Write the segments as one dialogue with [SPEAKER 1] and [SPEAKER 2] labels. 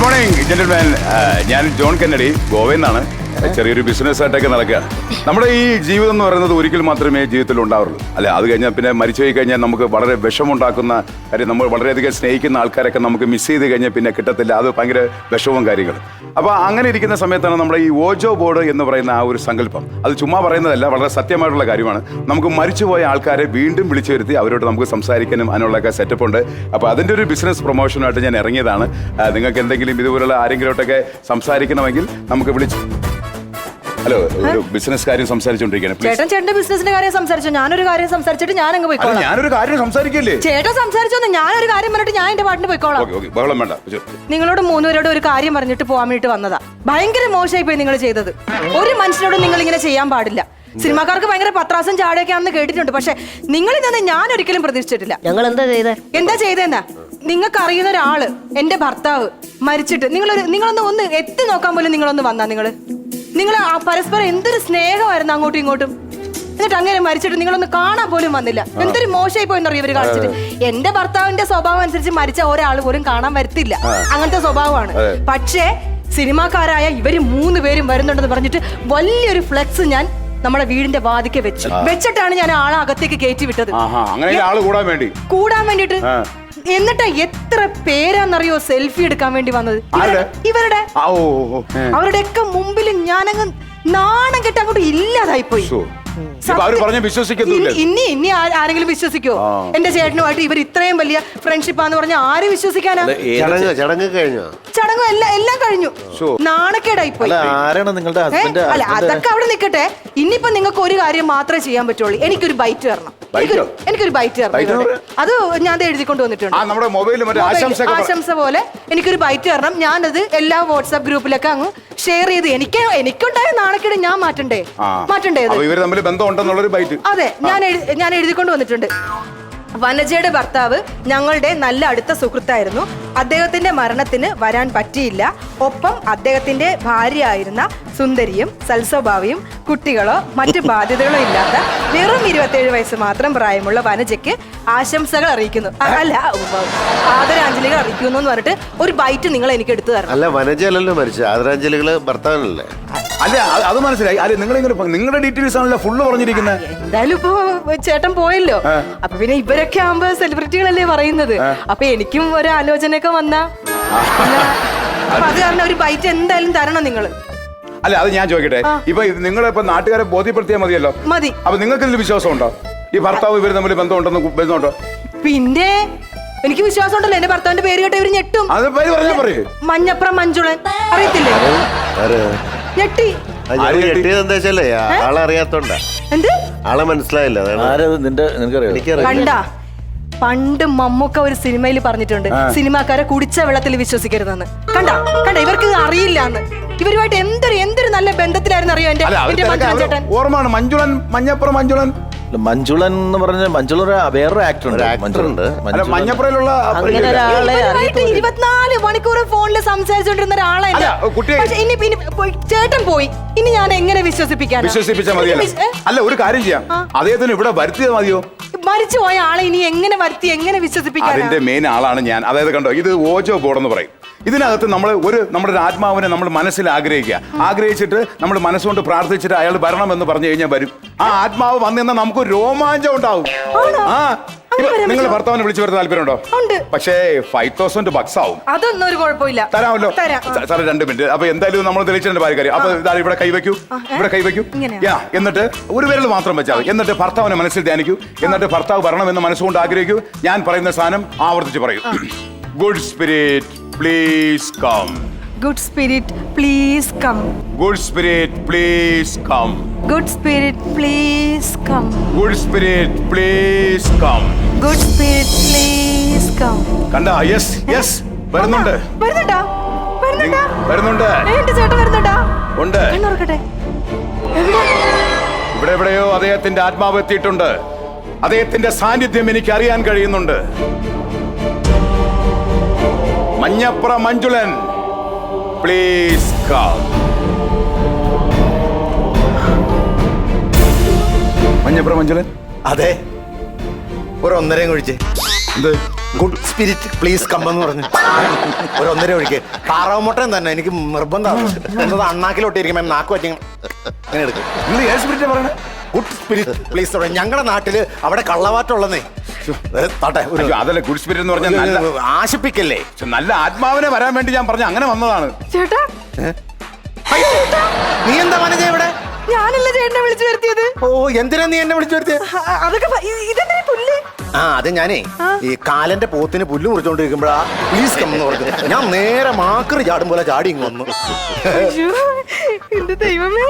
[SPEAKER 1] Morning gentleman. ഞാൻ John Kennedy, ഗോവയിൽ നിന്നാണ്. ചെറിയൊരു ബിസിനസ് ആയിട്ടൊക്കെ നടക്കുക. നമ്മുടെ ഈ ജീവിതം എന്ന് പറയുന്നത് ഒരിക്കൽ മാത്രമേ ജീവിതത്തിൽ ഉണ്ടാവുള്ളൂ, അല്ലെ? അത് കഴിഞ്ഞാൽ പിന്നെ മരിച്ചു പോയി കഴിഞ്ഞാൽ നമുക്ക് വളരെ വിഷമുണ്ടാക്കുന്ന കാര്യം, നമ്മൾ വളരെയധികം സ്നേഹിക്കുന്ന ആൾക്കാരൊക്കെ നമുക്ക് മിസ് ചെയ്ത് കഴിഞ്ഞാൽ പിന്നെ കിട്ടത്തില്ല. അത് ഭയങ്കര വിഷമവും കാര്യങ്ങളും. അപ്പോൾ അങ്ങനെ ഇരിക്കുന്ന സമയത്താണ് നമ്മുടെ ഈ ഓജോ ബോർഡ് എന്ന് പറയുന്ന ആ ഒരു സങ്കല്പം. അത് ചുമ്മാ പറയുന്നതല്ല, വളരെ സത്യമായിട്ടുള്ള കാര്യമാണ്. നമുക്ക് മരിച്ചുപോയ ആൾക്കാരെ വീണ്ടും വിളിച്ചു വരുത്തി അവരോട് നമുക്ക് സംസാരിക്കാനും അതിനുള്ളൊക്കെ സെറ്റപ്പ് ഉണ്ട്. അപ്പോൾ അതിൻ്റെ ഒരു ബിസിനസ് പ്രൊമോഷനായിട്ട് ഞാൻ ഇറങ്ങിയതാണ്. നിങ്ങൾക്ക് എന്തെങ്കിലും ഇതുപോലുള്ള ആരെങ്കിലോട്ടൊക്കെ സംസാരിക്കണമെങ്കിൽ നമുക്ക് വിളിച്ച്. ഹലോ, ഒരു ബിസിനസ് കാര്യം സംസാരിച്ചോണ്ടിരിക്കുകയാണ്.
[SPEAKER 2] ചേട്ടന്റെ ബിസിനസിന്റെ കാര്യം സംസാരിച്ചോ? ഞാനൊരു കാര്യം സംസാരിച്ചിട്ട് ഞാൻ അങ്ങ് പോയിക്കോളാം.
[SPEAKER 1] ഞാനൊരു കാര്യം സംസാരിക്കല്ലേ?
[SPEAKER 2] ചേട്ടൻ സംസാരിച്ചോന്ന്, ഞാനൊരു കാര്യം പറഞ്ഞിട്ട് ഞാൻ എന്റെ പാട്ടിന് പോയിക്കോളാം.
[SPEAKER 1] ബഹളം വേണ്ട.
[SPEAKER 2] നിങ്ങളോട് മൂന്നുപേരോട് ഒരു കാര്യം പറഞ്ഞിട്ട് പോകാൻ വേണ്ടിട്ട് വന്നതാ. ഭയങ്കര മോശമായി പോയി നിങ്ങൾ ചെയ്തത്. ഒരു മനുഷ്യനോട് നിങ്ങൾ ഇങ്ങനെ ചെയ്യാൻ പാടില്ല. സിനിമാക്കാർക്ക് ഭയങ്കര പത്രാസം ചാടയൊക്കെ ആണെന്ന് കേട്ടിട്ടുണ്ട്, പക്ഷെ നിങ്ങളിൽ നിന്ന് ഞാൻ ഒരിക്കലും പ്രതീക്ഷിച്ചിട്ടില്ല.
[SPEAKER 3] ഞങ്ങൾ എന്താ
[SPEAKER 2] ചെയ്തെന്നാ? നിങ്ങൾക്ക് അറിയുന്ന ഒരാള്, എന്റെ ഭർത്താവ് മരിച്ചിട്ട് നിങ്ങളൊന്ന് എത്തി നോക്കാൻ പോലും നിങ്ങളൊന്ന് വന്നാ? നിങ്ങൾ പരസ്പരം എന്തൊരു സ്നേഹമായിരുന്നു അങ്ങോട്ടും ഇങ്ങോട്ടും. എന്നിട്ട് അങ്ങനെ മരിച്ചിട്ട് നിങ്ങളൊന്ന് കാണാൻ പോലും വന്നില്ല. എന്തൊരു മോശമായി പോയെന്നറിയോ ഇവര് കാണിച്ചിട്ട്. എന്റെ ഭർത്താവിന്റെ സ്വഭാവം അനുസരിച്ച് മരിച്ച ഒരാൾ പോലും കാണാൻ വരത്തില്ല, അങ്ങനത്തെ സ്വഭാവമാണ്. പക്ഷേ സിനിമാക്കാരായ ഇവര് 3 പേരും വരുന്നുണ്ടെന്ന് പറഞ്ഞിട്ട് വലിയൊരു ഫ്ലെക്സ് ഞാൻ നമ്മുടെ വീടിന്റെ വാതിക്കെ വെച്ചിട്ടാണ് ഞാൻ ആളെ അകത്തേക്ക് കയറ്റി വിട്ടത്. കൂടാൻ വേണ്ടിട്ട്. എന്നിട്ട് എത്ര പേരാന്നറിയോ സെൽഫി എടുക്കാൻ വേണ്ടി വന്നത്? ഇവരുടെ അവരുടെയൊക്കെ മുമ്പിൽ ഞാനങ്ങ് നാണം കെട്ട് അങ്ങോട്ട് ഇല്ലാതായിപ്പോയി. ഇനി ആരെങ്കിലും വിശ്വസിക്കോ? എന്റെ ചേട്ടനുമായിട്ട് ഇവർ ഇത്രയും വലിയ ഫ്രണ്ട്ഷിപ്പാന്ന് പറഞ്ഞ ആര് വിശ്വസിക്കാനാ? ചടങ്ങ് എല്ലാം കഴിഞ്ഞു. നാണക്കേടായിപ്പോയി. അല്ല, അതൊക്കെ അവിടെ നിൽക്കട്ടെ. ഇനിയിപ്പോ നിങ്ങൾക്ക് ഒരു കാര്യം മാത്രമേ ചെയ്യാൻ പറ്റുള്ളൂ. എനിക്കൊരു ബൈറ്റ് തരണം. എനിക്കൊരു ബൈറ്റ് തരണം. അത് ഞാൻ എഴുതിക്കൊണ്ട് വന്നിട്ടുണ്ട്. ആശംസ പോലെ എനിക്കൊരു ബൈറ്റ് തരണം. ഞാനത് എല്ലാ വാട്സാപ്പ് ഗ്രൂപ്പിലൊക്കെ അങ്ങ് ഷെയർ ചെയ്ത് എനിക്കുണ്ടായ നാണക്കേട് ഞാൻ മാറ്റണ്ടേ? അതെ, ഞാൻ എഴുതിക്കൊണ്ട് വന്നിട്ടുണ്ട്. വനജയുടെ ഭർത്താവ് ഞങ്ങളുടെ നല്ല അടുത്ത സുഹൃത്തായിരുന്നു. അദ്ദേഹത്തിന്റെ മരണത്തിന് വരാൻ പറ്റിയില്ല. ഒപ്പം അദ്ദേഹത്തിന്റെ ഭാര്യയായിരുന്ന സുന്ദരിയും സൽസ്വഭാവിയും കുട്ടികളോ മറ്റു ബാധ്യതകളോ ഇല്ലാത്ത വെറും 27 വയസ്സ് മാത്രം പ്രായമുള്ള വനജയ്ക്ക് ആശംസകൾ അറിയിക്കുന്നു. അല്ല, ആദരാഞ്ജലികൾ അറിയിക്കുന്നു എന്ന് പറഞ്ഞിട്ട് ഒരു ബൈറ്റ് നിങ്ങൾ എനിക്ക് എടുത്തു തരണം.
[SPEAKER 4] അല്ല, വനജയല്ലല്ലോ മരിച്ചത്, ആദരാഞ്ജലികൾ ഭർത്താവിനല്ലേ?
[SPEAKER 1] അല്ല, അത് മനസ്സിലായി. അല്ലെ, നിങ്ങളുടെ ഡീറ്റെയിൽസ് ആണല്ലോ ഫുള്ള് പറഞ്ഞിരിക്കുന്നത്.
[SPEAKER 2] എന്തായാലും ഇപ്പൊ ചേട്ടൻ പോയല്ലോ, അപ്പൊ പിന്നെ ഇവരൊക്കെ ആകുമ്പോ സെലിബ്രിറ്റികളല്ലേ പറയുന്നത്. അപ്പൊ എനിക്കും ഒരു ആലോചനയൊക്കെ വന്നാ അത് കാരണം ഒരു ബൈറ്റ് എന്തായാലും തരണം നിങ്ങള്.
[SPEAKER 1] അല്ല, അത് ഞാൻ ചോദിക്കട്ടെ, ഇപ്പൊ നിങ്ങളിപ്പോ നാട്ടുകാരെ ബോധ്യപ്പെടുത്തിയാൽ മതിയല്ലോ.
[SPEAKER 2] മതി.
[SPEAKER 1] അപ്പൊ നിങ്ങൾക്ക് ഇതിൽ വിശ്വാസം ഉണ്ടോ? ഈ ഭർത്താവ് ഇവര് തമ്മിൽ ബന്ധമുണ്ടോ?
[SPEAKER 2] പിന്നെ എനിക്ക് വിശ്വാസം ഉണ്ടല്ലോ. എന്റെ ഭർത്താവിന്റെ പേര് കേട്ട ഇവര് ഞെട്ടും. മഞ്ഞപ്ര മഞ്ജുളൻ അറിയത്തില്ലേ? ഞെട്ടി.
[SPEAKER 4] ആളറിയാത്തോണ്ടാ.
[SPEAKER 2] എന്ത്?
[SPEAKER 4] ആളെ മനസ്സിലായില്ല.
[SPEAKER 2] കണ്ട, പണ്ട് മമ്മൂക്ക ഒരു സിനിമയിൽ പറഞ്ഞിട്ടുണ്ട്, സിനിമാക്കാരെ കുടിച്ച വെള്ളത്തിൽ വിശ്വസിക്കരുതെന്ന്. കണ്ട ഇവർക്ക് അറിയില്ലാന്ന്. ഇവരുമായിട്ട് എന്തൊരു നല്ല ബന്ധത്തിലായിരുന്നു അറിയോ എന്റെ ചേട്ടൻ.
[SPEAKER 1] ഓർമ്മയാണ് മഞ്ജുളൻ, മഞ്ഞപ്പുറം മഞ്ജുളൻ.
[SPEAKER 5] മഞ്ജുളൻ എന്ന് പറഞ്ഞ മഞ്ജുളൻ വേറൊരു ആക്ടർ ഉണ്ട്.
[SPEAKER 1] മഞ്ഞപ്പുറയിലുള്ള
[SPEAKER 2] 24 മണിക്കൂർ ഫോണിൽ സംസാരിച്ചോണ്ടിരുന്ന ഒരാളെ ചേട്ടൻ പോയി. ഇനി ഞാൻ എങ്ങനെ
[SPEAKER 1] വിശ്വസിപ്പിച്ചാൽ മതിയല്ലോ. അല്ല, ഒരു കാര്യം ചെയ്യാം, അദ്ദേഹത്തിന് ഇവിടെ വരുത്തിയത് മതിയോ?
[SPEAKER 2] മരിച്ചു പോയ ആളെ ഇനി എങ്ങനെ വരുത്തി എങ്ങനെ വിശ്വസിപ്പിക്കാൻ?
[SPEAKER 1] അതിന്റെ മെയിൻ ആളാണ് ഞാൻ. അതായത് കണ്ടോ, ഇത് ഓജോ ബോർഡ് എന്ന് പറയും. ഇതിനകത്ത് നമ്മുടെ ഒരു ആത്മാവിനെ നമ്മൾ മനസ്സിൽ ആഗ്രഹിച്ചിട്ട് നമ്മൾ മനസ്സുകൊണ്ട് പ്രാർത്ഥിച്ചിട്ട് അയാൾ വരണം എന്ന് പറഞ്ഞു കഴിഞ്ഞാൽ വരും. ആ ആത്മാവ് വന്നു നമുക്ക് രോമാഞ്ചം ഉണ്ടാവും. നിങ്ങൾ ഭർത്താവിനെ വിളിച്ചു വരുന്ന താല്പര്യമുണ്ടോ? പക്ഷേ 5000 ബക്സ് ആവും.
[SPEAKER 2] അതൊന്നും ഒരു കുഴപ്പമില്ല, തരാമല്ലോ.
[SPEAKER 1] സാറേ 2 മിനിറ്റ്. അപ്പൊ എന്തായാലും നമ്മൾ തെളിയിച്ചിട്ടുണ്ട് കാര്യം. അപ്പൊ ഇതാ ഇവിടെ കൈവയ്ക്കൂ. എന്നിട്ട് ഒരു വിരൽ മാത്രം വെച്ചാൽ മതി. എന്നിട്ട് ഭർത്താവിനെ മനസ്സിൽ ധ്യാനിക്കൂ. എന്നിട്ട് ഭർത്താവ് വരണമെന്ന് മനസ്സുകൊണ്ട് ആഗ്രഹിക്കൂ. ഞാൻ പറയുന്ന സാധനം ആവർത്തിച്ച് പറയൂ. Good spirit please come.
[SPEAKER 2] Good spirit, please come.
[SPEAKER 1] Good spirit, please come.
[SPEAKER 2] Good spirit, please come.
[SPEAKER 1] Good spirit, please come.
[SPEAKER 2] Good spirit, please come.
[SPEAKER 1] കണ്ടാ? യെസ് വരുന്നുണ്ട്.
[SPEAKER 2] എന്റെ ചേട്ടൻ വരുന്നുണ്ടാ?
[SPEAKER 1] ഉണ്ട്.
[SPEAKER 2] കണ്ണുറക്കട്ടെ.
[SPEAKER 1] ഇവിടെ എവിടെയോ അദ്ദേഹത്തിന്റെ ആത്മാവ് എത്തിയിട്ടുണ്ട്. അദ്ദേഹത്തിന്റെ സാന്നിധ്യം എനിക്ക് അറിയാൻ കഴിയുന്നുണ്ട്. Manjapra Manjulan, please come. മഞ്ഞപ്ര മഞ്ജുളൻ?
[SPEAKER 6] അതെ, ഒരു 1.5 കുഴിച്ച്.
[SPEAKER 1] എന്ത്?
[SPEAKER 3] ഗുഡ് സ്പിരിറ്റ് പ്ലീസ് കം എന്ന് പറഞ്ഞു ഒരു 1.5 ഒഴിക്ക്. താറാവുമുട്ടയും തന്നെ എനിക്ക് നിർബന്ധമാണ്. എന്നത് അണ്ണാക്കിലോട്ടിരിക്കുമ്പോ നാക്ക് പറ്റി അങ്ങനെ എടുക്കും.
[SPEAKER 1] നിങ്ങൾ ഏത് സ്പിരിറ്റാ പറയണേ?
[SPEAKER 3] ഗുഡ് സ്പിരിറ്റ് പ്ലീസ് തുടങ്ങി. ഞങ്ങളുടെ നാട്ടില് അവിടെ കള്ളവാറ്റുള്ളന്നേ. താട്ടെ ഒരു
[SPEAKER 1] അയ്യോ, അതല്ല ഗുഡ് സ്പിരിറ്റ് എന്ന് പറഞ്ഞാൽ നല്ല
[SPEAKER 3] ആശിപ്പിക്കല്ലേ.
[SPEAKER 1] പക്ഷെ നല്ല ആത്മാവിനെ വരാൻ വേണ്ടി ഞാൻ പറഞ്ഞു അങ്ങനെ വന്നതാണ്.
[SPEAKER 2] ചേട്ടാ
[SPEAKER 3] നീ എന്താ മനജ ഇവിടെ?
[SPEAKER 2] ഞാനല്ല ചേട്ടനെ വിളിച്ചു വരുത്തിയത്.
[SPEAKER 3] ഓ എന്തിനാ നീ എന്നെ വിളിച്ചു വരുത്തിയ?
[SPEAKER 2] അതൊക്കെ ഇതെന്താ പുല്ല്?
[SPEAKER 3] ആ അത് ഞാനേ ഈ കാലന്റെ പോത്തിന് പുല്ല് മുറിച്ചോണ്ടിരിക്കുമ്പോഴാ പ്ലീസ് കം എന്ന് പറഞ്ഞു. ഞാൻ നേരെ മാക്കറി ചാടും പോലെ ചാടി ഇങ്ങ് വന്നു.
[SPEAKER 2] അയ്യോ, എന്റെ ദൈവമേ,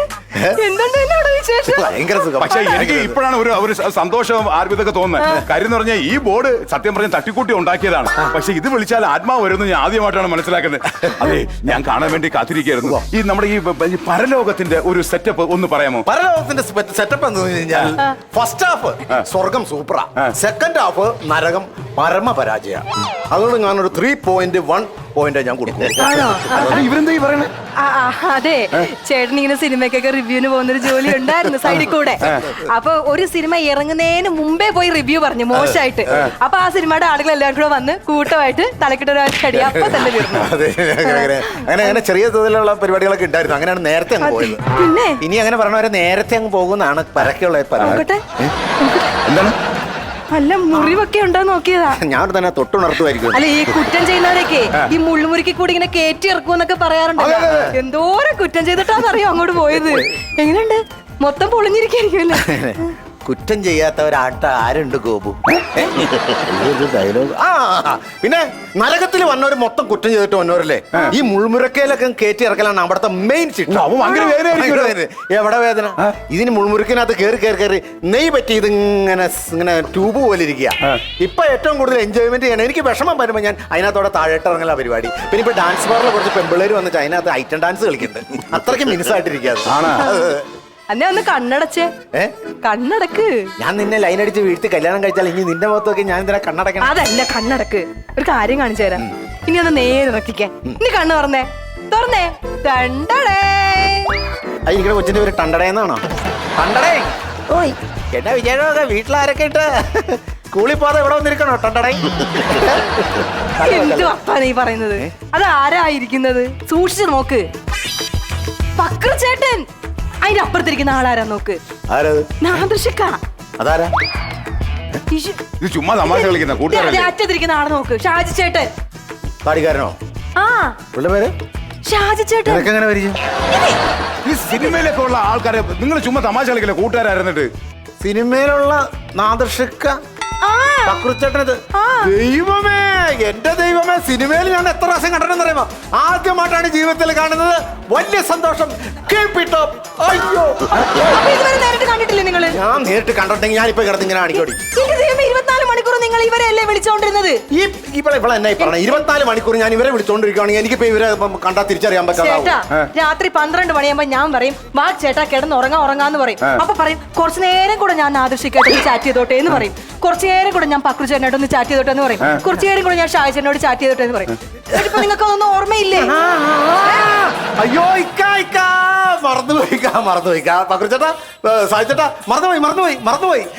[SPEAKER 2] എന്തുണ്ട് എന്നോട് വിശേഷം?
[SPEAKER 3] ഭയങ്കര സുഖം.
[SPEAKER 1] പക്ഷെ എനിക്ക് ഇപ്പോഴാണ് ഒരു സന്തോഷവും ആർവിതൊക്കെ തോന്നുന്നത്. കാര്യം എന്ന് പറഞ്ഞാൽ ഈ ബോർഡ് സത്യം പറഞ്ഞ തട്ടിക്കൂട്ടി ഉണ്ടാക്കിയതാണ്. പക്ഷെ ഇത് വിളിച്ചാൽ ആത്മാവ് വരുമെന്ന് ഞാൻ ആദ്യമായിട്ടാണ് മനസ്സിലാക്കുന്നത്. അതെ, ഞാൻ കാണാൻ വേണ്ടി കാത്തിരിക്കുകയായിരുന്നു. ഈ നമ്മുടെ ഈ പരലോകത്തിന്റെ ഒരു സെറ്റപ്പ് ഒന്ന് പറയാമോ?
[SPEAKER 3] പരലോകത്തിന്റെ സെറ്റപ്പ് എന്ന് കഴിഞ്ഞാൽ ഫസ്റ്റ് ഹാഫ് സ്വർഗം സൂപ്പറാ, സെക്കൻഡ് ഹാഫ് നരകം പരമപരാജയ. അതുകൊണ്ട് ഞാനൊരു 3.1 പോയിന്റ് ഞാൻ കൊടുക്കും.
[SPEAKER 2] ആണോ?
[SPEAKER 1] ഇവരെന്താ ഈ പറയണേ?
[SPEAKER 2] അതെ, ചേട്ടൻ ഇങ്ങനെ സിനിമയ്ക്കൊക്കെ റിവ്യൂവിന് പോകുന്നൊരു ജോലി ഉണ്ടായിരുന്നു സൈഡിൽ കൂടെ. അപ്പൊ ഒരു സിനിമ ഇറങ്ങുന്നതിന് മുമ്പേ പോയി റിവ്യൂ പറഞ്ഞു മോശമായിട്ട്. അപ്പൊ ആ സിനിമയുടെ ആളുകൾ എല്ലാവരും കൂടെ വന്ന് കൂട്ടമായിട്ട് തലക്കിട്ടൊരു കടി അപ്പൊ തന്നെ തീർന്നു.
[SPEAKER 3] അതെ, അങ്ങനെ ചെറിയ തോതിലുള്ള പരിപാടികളൊക്കെ ഉണ്ടായിരുന്നു. അങ്ങനെയാണ് നേരത്തെ അങ്ങ് പോയത്.
[SPEAKER 2] പിന്നെ
[SPEAKER 3] ഇനി അങ്ങനെ പറഞ്ഞവരെ നേരത്തെ അങ്ങ് പോകുന്നതാണ് പരക്കെയുള്ള
[SPEAKER 2] നോക്കട്ടെ.
[SPEAKER 3] എന്താണ്?
[SPEAKER 2] അല്ല, മുറിവൊക്കെ ഉണ്ടോ നോക്കിയതാ.
[SPEAKER 3] ഞാൻ തന്നെ തൊട്ടുണർത്തുമായിരിക്കും.
[SPEAKER 2] അല്ല, ഈ കുറ്റം ചെയ്യുന്നവരൊക്കെ ഈ മുള്ളുമുറിക്ക് കൂടി ഇങ്ങനെ കയറ്റി ഇറക്കുമെന്നൊക്കെ പറയാറുണ്ടല്ലോ. എന്തോരം കുറ്റം ചെയ്തിട്ടാന്നറിയോ അങ്ങോട്ട് പോയത്. എങ്ങനെയുണ്ട്? മൊത്തം പൊളിഞ്ഞിരിക്കായിരിക്കുമല്ലേ?
[SPEAKER 3] കുറ്റം ചെയ്യാത്തവരാട്ട ആരുണ്ട് ഗോപു? ഡയലോഗ്. ആ പിന്നെ നരകത്തിൽ വന്നവർ മൊത്തം കുറ്റം ചെയ്തിട്ട് വന്നവരല്ലേ? ഈ മുൾമുരക്കയിലൊക്കെ കയറ്റി ഇറക്കലാണ് അവിടുത്തെ മെയിൻ ശിക്ഷ. എവിടെ വേദന? ഇതിന് മുൾമുരക്കിനകത്ത് കയറി നെയ് പറ്റി ഇത് ഇങ്ങനെ ട്യൂബ് പോലെ ഇരിക്കുക. ഇപ്പൊ ഏറ്റവും കൂടുതൽ എൻജോയ്മെന്റ് ചെയ്യണം. എനിക്ക് വിഷമം വരുമ്പോൾ ഞാൻ അതിനകത്തോടെ താഴോട്ട് ഇറങ്ങല പരിപാടി. പിന്നെ ഇപ്പൊ ഡാൻസ് ബാറിൽ കുറച്ച് പെമ്പിള്ളേര് വന്നിട്ട് അതിനകത്ത് ഐറ്റം ഡാൻസ് കളിക്കുന്നുണ്ട്. അത്രയ്ക്ക് മിനുസായിട്ടിരിക്കുക.
[SPEAKER 2] അന്നെ ഒന്ന് കണ്ണടച്ചേ. കണ്ണടക്ക്.
[SPEAKER 3] ഞാൻ നിന്നെ ലൈൻ അടിച്ച് വീഴ്ത്തി കല്യാണം കഴിച്ചാൽ ഇനി നിന്റെ മുഖത്തൊക്കെ ഞാൻ എന്തിനാ കണ്ണടക്കണം?
[SPEAKER 2] അതല്ല, കണ്ണടക്ക്. ഒരു കാര്യം കാണിച്ചു തരാം. ഇനി ഒന്ന് നേരെ നോക്കിക്കേ. ഇനി കണ്ണ് തുറന്നേ.
[SPEAKER 3] അതിരിക്കണ കൊച്ചിന്റെ പേര് ടണ്ടടേന്നാണോ? ടണ്ടടേ. ഓയ് എന്നാ വിജയമൊക്കെ വീട്ടിലാരൊക്കെ ഇട്ട് സ്കൂളിൽ പോകാതെ ഇവിടെ വന്നിരിക്കണോ ടണ്ടടേ?
[SPEAKER 2] എന്ത് അപ്പാ നീ പറയുന്നത്? അത് ആരായിരിക്കുന്നത്? സൂക്ഷിച്ചു നോക്ക്. പക്രു ചേട്ടൻ. അതിന്റെ അപ്പുറത്തിരിക്കുന്ന ആളാരാ നോക്ക്.
[SPEAKER 3] ആരത്?
[SPEAKER 2] നാദൃഷിക്ക.
[SPEAKER 3] അതാരാ?
[SPEAKER 1] ഇത് ചുമ്മാ തമാശ കളിക്കുന്ന കൂട്ടുകാരല്ലേ?
[SPEAKER 2] അറ്റത്തിരിക്കുന്ന ആളെ നോക്ക്. ഷാജി ചേട്ടൻ.
[SPEAKER 3] താടിക്കാരനോ?
[SPEAKER 2] ആ,
[SPEAKER 3] ഉള്ള പേര്
[SPEAKER 2] ഷാജി ചേട്ടൻ.
[SPEAKER 3] എങ്ങനെ പരിചയം?
[SPEAKER 1] ഈ സിനിമയിലൊക്കെ ഉള്ള ആൾക്കാരെ നിങ്ങൾ ചുമ്മാ തമാശ കളിക്കില്ല കൂട്ടുകാരായിരുന്നിട്ട്.
[SPEAKER 3] സിനിമയിലുള്ള നാദൃഷിക്ക പക്രുച്ചേട്ടനത്. ദൈവമേ, എന്റെ ദൈവമേ, സിനിമയിൽ ഞാൻ എത്ര പ്രാവശ്യം കണ്ടിട്ടെന്ന് അറിയുമോ? ആദ്യമായിട്ടാണ് ജീവിതത്തിൽ കാണുന്നത്. വലിയ സന്തോഷം. അയ്യോ,
[SPEAKER 2] നേരിട്ട് കണ്ടിട്ടില്ലേ നിങ്ങള്?
[SPEAKER 3] ഞാൻ നേരിട്ട് കണ്ടിട്ടെങ്കിൽ ഞാനിപ്പോ കിടന്ന് ഇങ്ങനെ അടിക്കോടി.
[SPEAKER 2] 24 മണിക്കൂർ നിങ്ങൾ ഇവരെയല്ലേ വിളിച്ചോണ്ടിരുന്നത്?
[SPEAKER 3] ഇവിടെ എന്നാ പറഞ്ഞ 24 മണിക്കൂർ ഞാൻ ഇവരെ വിളിച്ചോണ്ടിരിക്കുകയാണെങ്കിൽ എനിക്കിപ്പോ ഇവരെ കണ്ടാ തിരിച്ചറിയാൻ പറ്റാതെ.
[SPEAKER 2] രാത്രി 12 മണിയാകുമ്പോ ഞാൻ പറയും, വാ ചേട്ടാ കിടന്ന് ഉറങ്ങാന്ന് പറയും. അപ്പൊ പറയും, കുറച്ചു നേരം കൂടെ ഞാൻ ആദർശിക്കായിട്ട് ചാറ്റ് ചെയ്തോട്ടെ എന്ന് പറയും. കുറച്ചു നേരം കൂടെ ഞാൻ പക്രു ചേട്ടനായിട്ടൊന്ന് ചാറ്റ് ചെയ്തോട്ടെ എന്ന് പറയും. കുറച്ചു നേരം കൂടെ ഞാൻ ഷാജി ചേട്ടനോട് ചാറ്റ് ചെയ്തോട്ടെ എന്ന് പറയും. ഇപ്പൊ നിങ്ങൾക്ക് അതൊന്നും ഓർമ്മയില്ലേ?
[SPEAKER 3] അയ്യോ, മറന്നുപോയി പക്രുച്ചേട്ടാ, സായിച്ചേട്ടാ, മറന്നുപോയി.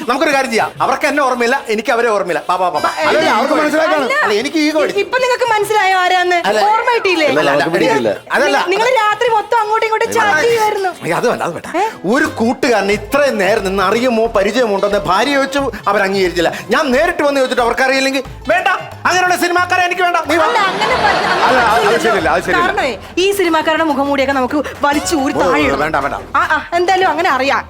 [SPEAKER 3] നമുക്കൊരു കാര്യം ചെയ്യാം. അവർക്ക് എന്നെ ഓർമ്മയില്ല, എനിക്ക് അവരെ ഓർമ്മയില്ല. എനിക്ക് ഈഗോ.
[SPEAKER 2] ഇപ്പൊ നിങ്ങൾക്ക് മനസ്സിലായോ ആരാന്ന്? ഓർമ്മ കിട്ടിയില്ലേ?
[SPEAKER 3] അതല്ല,
[SPEAKER 2] നിങ്ങൾ രാത്രി മൊത്തം അങ്ങോട്ടും ഇങ്ങോട്ടും ചാറ്റ് ചെയ്യുമായിരുന്നു.
[SPEAKER 3] അത് വേണ്ട. ഒരു കൂട്ടുകാരനെ ഇത്രയും നേരം നിന്ന് അറിയുമോ പരിചയമോ ഉണ്ടെന്ന് ഭാര്യ ചോദിച്ചു, അവർ അംഗീകരിച്ചില്ല. ഞാൻ നേരിട്ട് വന്ന് ചോദിച്ചിട്ട് അവർക്ക് അറിയില്ലെങ്കിൽ വേണ്ട, അങ്ങനെയുള്ള സിനിമാക്കാരെ എനിക്ക് വേണ്ട.
[SPEAKER 2] കാരണം ഈ സിനിമാക്കാരുടെ മുഖംമൂടിയൊക്കെ നമുക്ക് വലിച്ചു ഊരി താഴെ
[SPEAKER 3] വേണ്ട.
[SPEAKER 2] എന്തായാലും അങ്ങനെ അറിയാം.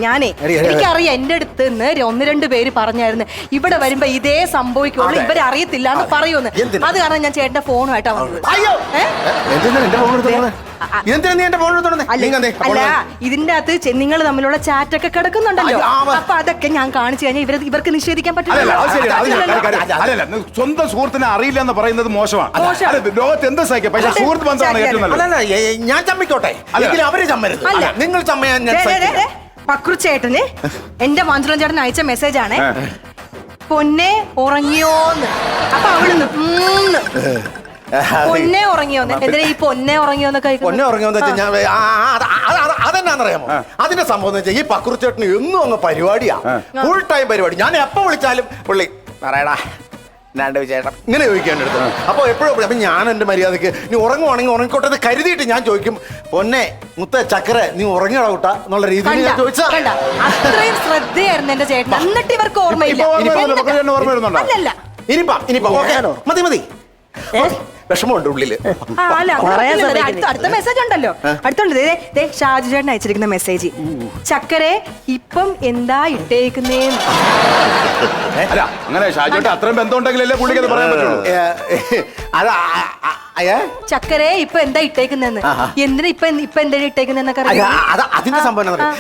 [SPEAKER 2] ഞാനേ എനിക്കറിയാം. എന്റെ അടുത്ത് നിന്ന് 1-2 പേര് പറഞ്ഞായിരുന്നു ഇവിടെ വരുമ്പോ ഇതേ സംഭവിക്കുള്ളൂ, ഇവരെ അറിയത്തില്ല എന്ന് പറയുമെന്ന്. അത് കാരണം ഞാൻ ചേട്ടന്റെ ഫോണുമായിട്ടാ വന്നത്. അല്ല, ഇതിന്റെ അകത്ത് നിങ്ങൾ തമ്മിലുള്ള ചാറ്റൊക്കെ കിടക്കുന്നുണ്ടല്ലോ. അപ്പൊ അതൊക്കെ ഞാൻ കാണിച്ചു കഴിഞ്ഞാൽ ഇവർക്ക് നിഷേധിക്കാൻ പറ്റില്ല.
[SPEAKER 1] സ്വന്തം സുഹൃത്തിനെ അറിയില്ല എന്ന് പറയുന്നത് മോശമാണ്. ലോകത്ത് എന്ത് സഹിക്കാം, പക്ഷേ സുഹൃത്ത് ബന്ധമാണ് ഏറ്റവും നല്ലത്.
[SPEAKER 3] ഞാൻ ചമ്മിക്കോട്ടെ, അവര് ചമ്മരുത്. നിങ്ങൾ ചമ്മയാൻ
[SPEAKER 2] പക്രു ചേട്ടന് എന്റെ മഞ്ജുളൻ ചേട്ടൻ അയച്ച മെസ്സേജ് ആണ്, പൊന്നെ ഉറങ്ങിയോന്ന്. അപ്പൊ അവള് പൊന്നെ ഉറങ്ങിയോന്ന്. എന്തിനാ ഈ പൊന്നെ ഉറങ്ങിയോന്നൊക്കെ?
[SPEAKER 3] പൊന്നെ ഉറങ്ങിയോന്ന് വെച്ചാൽ അതെന്നാന്നറിയാമോ? അതിന്റെ സംഭവം എന്ന് വെച്ചാൽ ഈ പക്രുച്ചേട്ടന് എന്നും അങ്ങ് പരിപാടിയാ, ഫുൾ ടൈം പരിപാടി. ഞാൻ എപ്പോ വിളിച്ചാലും പുള്ളി പറയടാ എന്നാണ്ട് വിശേഷം ഇങ്ങനെ ചോദിക്കാൻ എടുത്തു. അപ്പൊ എപ്പോഴും അപ്പൊ ഞാൻ എന്റെ മര്യാദക്ക് നീ ഉറങ്ങുവാണെങ്കിൽ ഉറങ്ങിക്കോട്ടെ എന്ന് കരുതിയിട്ട് ഞാൻ ചോദിക്കും, പൊന്നെ മുത്ത ചക്കര നീ ഉറങ്ങിയോടാ കൂട്ടാ എന്നുള്ള രീതിയിൽ ഞാൻ ചോദിച്ചാ
[SPEAKER 2] കണ്ട അത്രയും ശ്രദ്ധയായിരുന്നു എന്റെ ചേട്ടൻ, എന്നിട്ട് ഇവർക്ക് ഓർമ്മയില്ല.
[SPEAKER 1] ഇപ്പൊ ഓർമ്മ വരുന്നുണ്ടോ? ഇപ്പൊ ചേട്ടന് ഓർമ്മ വരുന്നുണ്ടോ?
[SPEAKER 2] അല്ലല്ല
[SPEAKER 3] ഇനിയിപ്പോ ഓക്കേ, മതി മതി. വിഷമമുണ്ട് ഉള്ളില്.
[SPEAKER 2] ആ, അല്ല, കുഴപ്പമില്ല. അടുത്ത മെസ്സേജ് ഉണ്ടല്ലോ, അടുത്തുണ്ട്. ദേ ഷാജു ചേട്ടൻ അയച്ചിരിക്കുന്ന മെസ്സേജ്. ചക്കരെ ഇപ്പം എന്താ ഇട്ടേക്കുന്നേന്ന്.
[SPEAKER 1] അല്ല അങ്ങനെ ഷാജോട്ട് അത്രയും ബന്ധം ഉണ്ടെങ്കിലല്ലേ പുള്ളിക്ക് അത് പറയാൻ പറ്റുള്ളൂ.
[SPEAKER 2] ചക്കരെ ഇപ്പൊ എന്താ ഇട്ടേക്കുന്നെന്ന്, എന്തിനാ ഇപ്പൊ എന്താ ഇട്ടേക്കുന്നൊക്കെ
[SPEAKER 3] അതിന്റെ സംഭവം എന്താ പറയുക,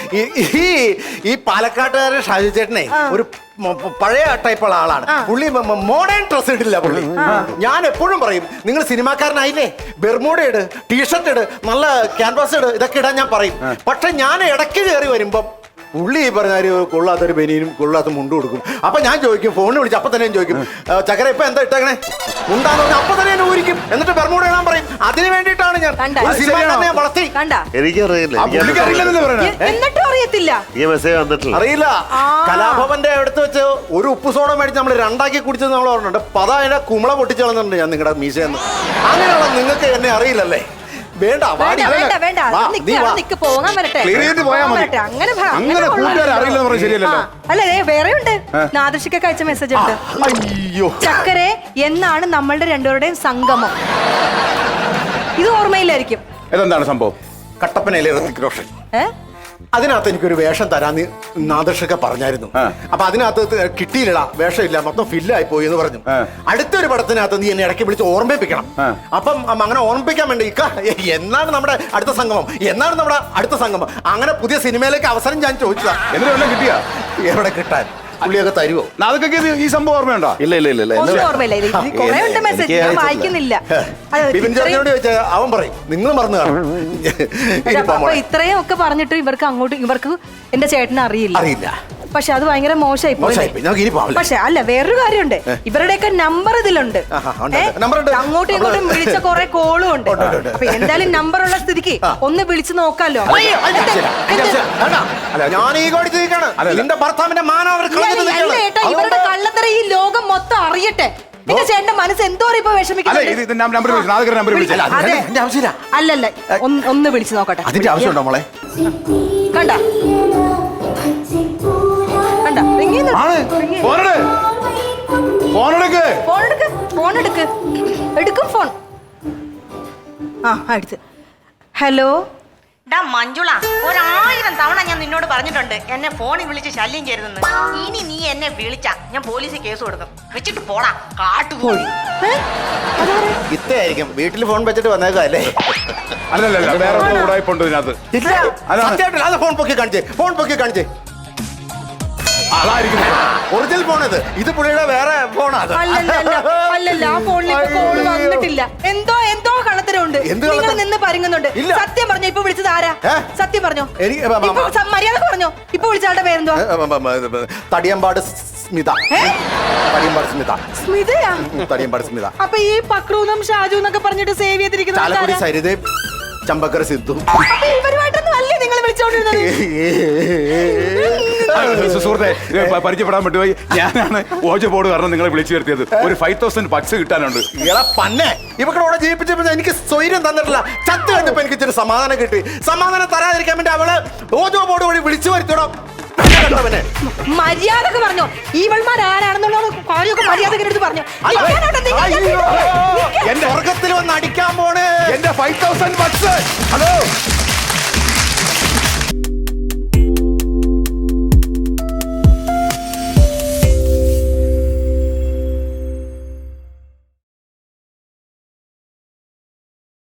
[SPEAKER 3] ഈ പാലക്കാട്ടുകാരൻ ഷാജു ചേട്ടനെ ഒരു പഴയ ടൈപ്പുള്ള ആളാണ് പുള്ളി. മോഡേൺ ഡ്രസ് ഇടില്ല പുള്ളി. ഞാൻ എപ്പോഴും പറയും, നിങ്ങൾ സിനിമാക്കാരനായില്ലേ, ബെർമൂഡ ഇട്, ടീഷർട്ട് ഇട്, നല്ല ക്യാൻവാസ് ഇട്, ഇതൊക്കെ ഇടാൻ ഞാൻ പറയും. പക്ഷെ ഞാൻ ഇടയ്ക്ക് കയറി വരുമ്പം പുള്ളി ഈ പറഞ്ഞ കൊള്ളാത്തൊരു ബനിയനും കൊള്ളാത്ത മുണ്ട് കൊടുക്കും. അപ്പൊ ഞാൻ ചോദിക്കും, ഫോണിൽ വിളിച്ച് അപ്പൊ തന്നെ ചോദിക്കും, ചക്കര ഇപ്പൊ എന്താ ഇട്ടേക്കണേ മുണ്ടാന്ന് പറഞ്ഞാൽ അപ്പൊ തന്നെ എന്നെ ഊരിക്കും, എന്നിട്ട് ബെർമൂഡ ഇടാൻ പറയും. അതിന് വേണ്ടിയിട്ടാണ് ഞാൻ സിനിമാക്കാരനെ വളർത്തി.
[SPEAKER 4] എനിക്കറിയില്ല.
[SPEAKER 2] എന്നിട്ടും അറിയത്തില്ല,
[SPEAKER 4] ഈ മെസ്സേജ് വന്നിട്ടില്ല.
[SPEAKER 3] അറിയില്ല. കലാഭവന്റെ അടുത്ത് വെച്ച് ഒരു ഉപ്പ് സോഡ മേടിച്ച് നമ്മൾ രണ്ടാക്കി കുടിച്ചത് നമ്മൾ ഓർമ്മയുണ്ട്. പത അതിന്റെ കുമ്പള പൊട്ടിച്ചു കളഞ്ഞിട്ടുണ്ട് ഞാൻ നിങ്ങളുടെ മീശയെന്ന്. അങ്ങനെയുള്ള നിങ്ങൾക്ക് എന്നെ അറിയില്ലല്ലേ? വേണ്ട
[SPEAKER 2] പോകാൻ വരട്ടെ.
[SPEAKER 1] അങ്ങനെ കൂട്ടുകാരെ അറിയില്ലെന്ന് പറഞ്ഞാൽ ശരിയല്ലല്ലോ.
[SPEAKER 2] അല്ലേ, വേറെ ഉണ്ട്. നാദൃഷിക്കൊക്കെ അയച്ച മെസ്സേജ് ഉണ്ട്.
[SPEAKER 3] അയ്യോ,
[SPEAKER 2] ചക്കരെ എന്നാണ് നമ്മളുടെ രണ്ടുപേരുടെയും സംഗമം. ഇത് ഓർമ്മയില്ലായിരിക്കും.
[SPEAKER 1] ഇതെന്താണ് സംഭവം?
[SPEAKER 3] കട്ടപ്പനയിലെ ഋതിക് റോഷൻ. അതിനകത്ത് എനിക്കൊരു വേഷം തരാന്ന് നാദർഷൊക്കെ പറഞ്ഞായിരുന്നു. അപ്പൊ അതിനകത്ത് കിട്ടിയില്ല, വേഷമില്ല, മൊത്തം ഫില്ലായി പോയി എന്ന് പറഞ്ഞു. അടുത്തൊരു പടത്തിനകത്ത് നീ എന്നെ ഇടയ്ക്ക് വിളിച്ച് ഓർമ്മിപ്പിക്കണം. അപ്പം അങ്ങനെ ഓർമ്മിപ്പിക്കാൻ വേണ്ടി എന്നാണ് നമ്മുടെ അടുത്ത സംഗമം, അങ്ങനെ പുതിയ സിനിമയിലേക്ക് അവസരം ഞാൻ ചോദിച്ചതാ.
[SPEAKER 1] എന്തെങ്കിലും കിട്ടിയാ?
[SPEAKER 3] എവിടെ കിട്ടാൻ, പുള്ളിയൊക്കെ തരുമോ?
[SPEAKER 1] അതൊക്കെ ഈ സംഭവം ഓർമ്മയുണ്ടോ?
[SPEAKER 4] ഇല്ല.
[SPEAKER 2] ഒന്നും ഓർമ്മയില്ല. കുറെ ഉണ്ട് മെസ്സേജ്, ഞാൻ വായിക്കുന്നില്ല.
[SPEAKER 3] ബിപിൻ ചേട്ടനോട് ചോദിച്ചാൽ അവൻ പറയും നിങ്ങൾ മറന്നു കാണും.
[SPEAKER 2] അപ്പൊ ഇത്രയും ഒക്കെ പറഞ്ഞിട്ട് ഇവർക്ക് എന്റെ ചേട്ടനെ അറിയില്ല. പക്ഷെ അത് ഭയങ്കര മോശമായി പോയി. പക്ഷെ അല്ല, വേറൊരു കാര്യമുണ്ട്, ഇവരുടെയൊക്കെ നമ്പർ ഇതിലുണ്ട്. അങ്ങോട്ടും ഇങ്ങോട്ടും വിളിച്ച കുറെ കോളും ഉണ്ട്. അപ്പൊ എന്തായാലും നമ്പർ ഉള്ള സ്ഥിതിക്ക് ഒന്ന് വിളിച്ചു നോക്കാലോ. ഇവരുടെ കള്ളത്തറ ഈ ലോകം മൊത്തം അറിയട്ടെ. എന്റെ ചേട്ടന്റെ മനസ്സ് എന്തോ ഇപ്പൊ വിഷമിക്കുന്നത്. അല്ലല്ല, ഒന്ന് വിളിച്ചു നോക്കട്ടെ.
[SPEAKER 3] അതിന്റെ ആവശ്യമുണ്ടോ മോളെ?
[SPEAKER 2] കണ്ട എടുക്കും ഫോൺ. അടുത്ത്. ഹലോ
[SPEAKER 6] ഡാ മഞ്ജുള, 1000 തവണ ഞാൻ നിന്നോട് പറഞ്ഞിട്ടുണ്ട് എന്നെ ഫോണിൽ വിളിച്ച് ശല്യം ചെയ്യരുതെന്ന്. ഇനി നീ എന്നെ വിളിച്ചാ ഞാൻ പോലീസിൽ കേസ് കൊടുക്കും. വെച്ചിട്ട് പോടാ കാട്ടുപോയി.
[SPEAKER 3] ഇത്തായിരിക്കും വീട്ടിൽ ഫോൺ വെച്ചിട്ട് വന്നേക്കല്ലേ?
[SPEAKER 1] അല്ലല്ല, വേറെ ഉടായ്പുണ്ട് ഇതിനകത്ത്.
[SPEAKER 3] ഫോൺ പൊക്കി കാണിച്ചേ. ഒറിജിനൽ ഫോൺ ഇത് പുള്ളിയുടെ വേറെ ഫോണാണ്.
[SPEAKER 2] അല്ലല്ല, ആ ഫോണിൽ കോള് വന്നിട്ടില്ല. എന്തോ കള്ളത്തരമുണ്ട്. നിങ്ങൾ നിന്ന് പരുങ്ങുന്നുണ്ട്. സത്യം പറഞ്ഞോ, ഇപ്പൊ വിളിച്ചത് ആരാ? സത്യം പറഞ്ഞോ, മര്യാദ പറഞ്ഞോ. ഇപ്പൊ വിളിച്ച ആളുടെ പേരെന്തോ?
[SPEAKER 3] തടിയമ്പാട് സ്മിത.
[SPEAKER 2] സ്മിതയാ?
[SPEAKER 3] തടിയമ്പാട് സ്മിത.
[SPEAKER 2] അപ്പൊ ഈ പക്രൂന്നും ഷാജു എന്നൊക്കെ പറഞ്ഞിട്ട് സേവ് ചെയ്തിരിക്കുന്ന
[SPEAKER 3] സരിത, ചമ്പക്കര സിദ്ധു.
[SPEAKER 2] ഇവരുമായിട്ടൊന്നും അല്ലേ നിങ്ങൾ വിളിച്ചോണ്ടിരുന്നത്?
[SPEAKER 1] സുഹൃത്തെ, പരിചയപ്പെടാൻ പറ്റുമോ? ഞാനാണ് ഓജ ബോർഡ് കാരണം നിങ്ങളെ വിളിച്ചു വരുത്തിയത്. ഒരു 5000 ബക്സ് കിട്ടാനുണ്ട്.
[SPEAKER 3] പന്നെ ഇവക്കൂടെ ജീവിപ്പിച്ചപ്പോ എനിക്ക് സ്വൈര്യം തന്നിട്ടില്ല. ചത്ത് കണ്ടപ്പോ എനിക്ക് ഇച്ചിരി സമാധാനം കിട്ടി. സമാധാനം തരാതിരിക്കാൻ വേണ്ടി അവള് ഓജോ ബോർഡ് വഴി വിളിച്ചു വരുത്തിയോടാ.
[SPEAKER 2] മര്യാദ പറഞ്ഞോ. ഇവൾമാർ ആരാണെന്നുള്ള കാര്യമൊക്കെ മര്യാദ പറഞ്ഞോ.
[SPEAKER 3] എന്റെ സ്വർഗത്തിൽ വന്ന് അടിക്കാൻ പോണേ.
[SPEAKER 1] എന്റെ 5000 ബക്സ്. ഹലോ